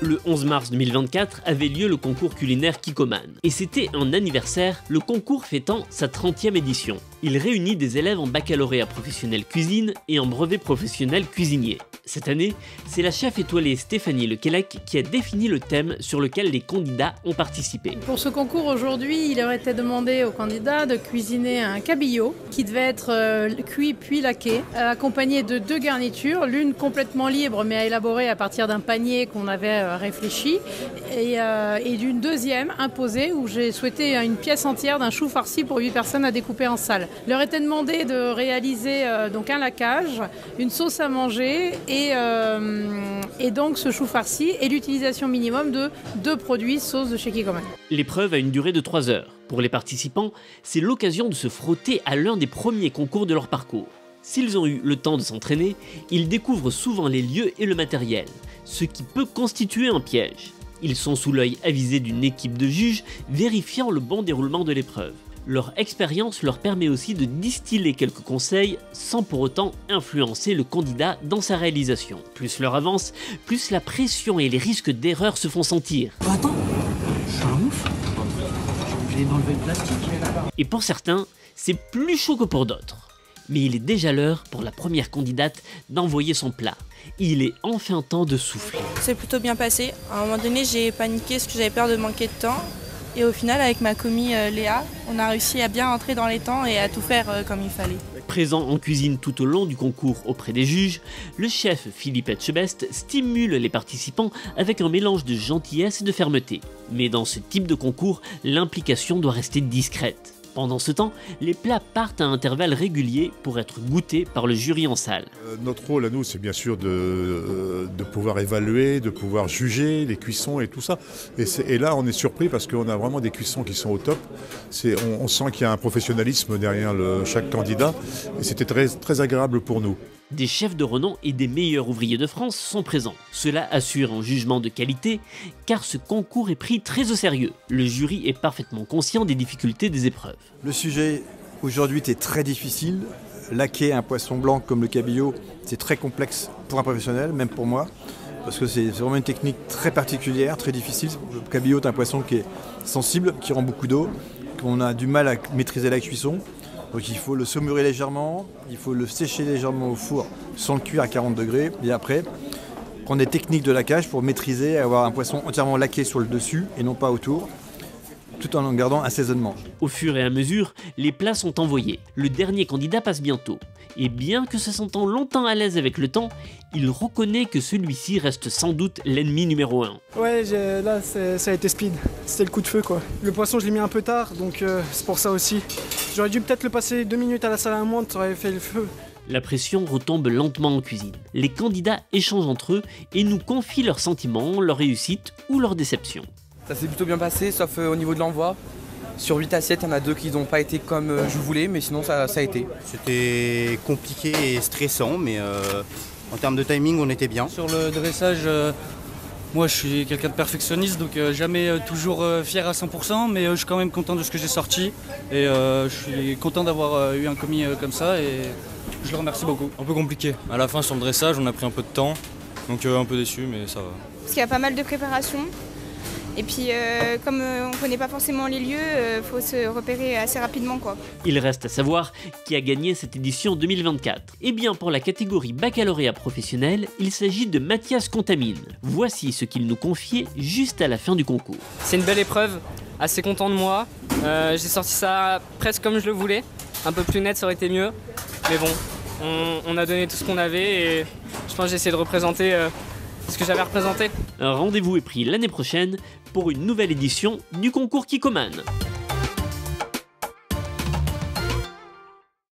Le 11 mars 2024 avait lieu le concours culinaire Kikkoman. Et c'était un anniversaire, le concours fêtant sa 30e édition. Il réunit des élèves en baccalauréat professionnel cuisine et en brevet professionnel cuisinier. Cette année, c'est la chef étoilée Stéphanie Lequelec qui a défini le thème sur lequel les candidats ont participé. Pour ce concours aujourd'hui, il aurait été demandé aux candidats de cuisiner un cabillaud qui devait être cuit puis laqué, accompagné de 2 garnitures, l'une complètement libre mais élaborée à partir d'un panier qu'on avait réfléchi, et d'une deuxième imposée où j'ai souhaité une pièce entière d'un chou farci pour 8 personnes à découper en salles. Il leur était demandé de réaliser donc un laquage, une sauce à manger et donc ce chou farci et l'utilisation minimum de 2 produits sauce de chez Kikkoman. L'épreuve a une durée de 3 heures. Pour les participants, c'est l'occasion de se frotter à l'un des premiers concours de leur parcours. S'ils ont eu le temps de s'entraîner, ils découvrent souvent les lieux et le matériel, ce qui peut constituer un piège. Ils sont sous l'œil avisé d'une équipe de juges vérifiant le bon déroulement de l'épreuve. Leur expérience leur permet aussi de distiller quelques conseils sans pour autant influencer le candidat dans sa réalisation. Plus l'heure avance, plus la pression et les risques d'erreur se font sentir. Oh, attends, je suis un ouf. J'ai enlevé le plastique. Et pour certains, c'est plus chaud que pour d'autres. Mais il est déjà l'heure pour la première candidate d'envoyer son plat. Il est enfin temps de souffler. C'est plutôt bien passé. À un moment donné, j'ai paniqué parce que j'avais peur de manquer de temps. Et au final, avec ma commis Léa, on a réussi à bien entrer dans les temps et à tout faire comme il fallait. Présent en cuisine tout au long du concours auprès des juges, le chef Philippe Etchebest stimule les participants avec un mélange de gentillesse et de fermeté. Mais dans ce type de concours, l'implication doit rester discrète. Pendant ce temps, les plats partent à intervalles réguliers pour être goûtés par le jury en salle. Notre rôle à nous, c'est bien sûr de pouvoir évaluer, de pouvoir juger les cuissons et tout ça. Et là, on est surpris parce qu'on a vraiment des cuissons qui sont au top. On sent qu'il y a un professionnalisme derrière chaque candidat et c'était très agréable pour nous. Des chefs de renom et des meilleurs ouvriers de France sont présents. Cela assure un jugement de qualité, car ce concours est pris très au sérieux. Le jury est parfaitement conscient des difficultés des épreuves. Le sujet aujourd'hui était très difficile. Laquer un poisson blanc comme le cabillaud, c'est très complexe pour un professionnel, même pour moi, parce que c'est vraiment une technique très particulière, très difficile. Le cabillaud est un poisson qui est sensible, qui rend beaucoup d'eau, qu'on a du mal à maîtriser la cuisson. Donc il faut le saumurer légèrement, il faut le sécher légèrement au four sans le cuire à 40 degrés. Et après, prendre des techniques de laquage pour maîtriser, avoir un poisson entièrement laqué sur le dessus et non pas autour, tout en gardant assaisonnement. Au fur et à mesure, les plats sont envoyés. Le dernier candidat passe bientôt. Et bien que se sentant longtemps à l'aise avec le temps, il reconnaît que celui-ci reste sans doute l'ennemi numéro 1. Ouais, là ça a été speed, c'était le coup de feu quoi. Le poisson je l'ai mis un peu tard, donc c'est pour ça aussi. J'aurais dû peut-être le passer 2 minutes à la salle à amande, ça aurait fait le feu. La pression retombe lentement en cuisine. Les candidats échangent entre eux et nous confient leurs sentiments, leurs réussites ou leurs déceptions. Ça s'est plutôt bien passé, sauf au niveau de l'envoi. Sur 8 assiettes, il y en a 2 qui n'ont pas été comme je voulais, mais sinon ça a été. C'était compliqué et stressant, mais en termes de timing, on était bien. Sur le dressage, moi je suis quelqu'un de perfectionniste, donc jamais toujours fier à 100%, mais je suis quand même content de ce que j'ai sorti. Et je suis content d'avoir eu un commis comme ça et je le remercie beaucoup. Un peu compliqué. À la fin, sur le dressage, on a pris un peu de temps, donc un peu déçu, mais ça va. Parce qu'il y a pas mal de préparation. Et puis, comme on ne connaît pas forcément les lieux, il faut se repérer assez rapidement, quoi. Il reste à savoir qui a gagné cette édition 2024. Eh bien, pour la catégorie baccalauréat professionnel, il s'agit de Mathias Contamine. Voici ce qu'il nous confiait juste à la fin du concours. C'est une belle épreuve, assez content de moi. J'ai sorti ça presque comme je le voulais. Un peu plus net, ça aurait été mieux. Mais bon, on a donné tout ce qu'on avait et je pense que j'ai essayé de représenter ce que j'avais représenté. Un rendez-vous est pris l'année prochaine pour une nouvelle édition du concours Kikkoman.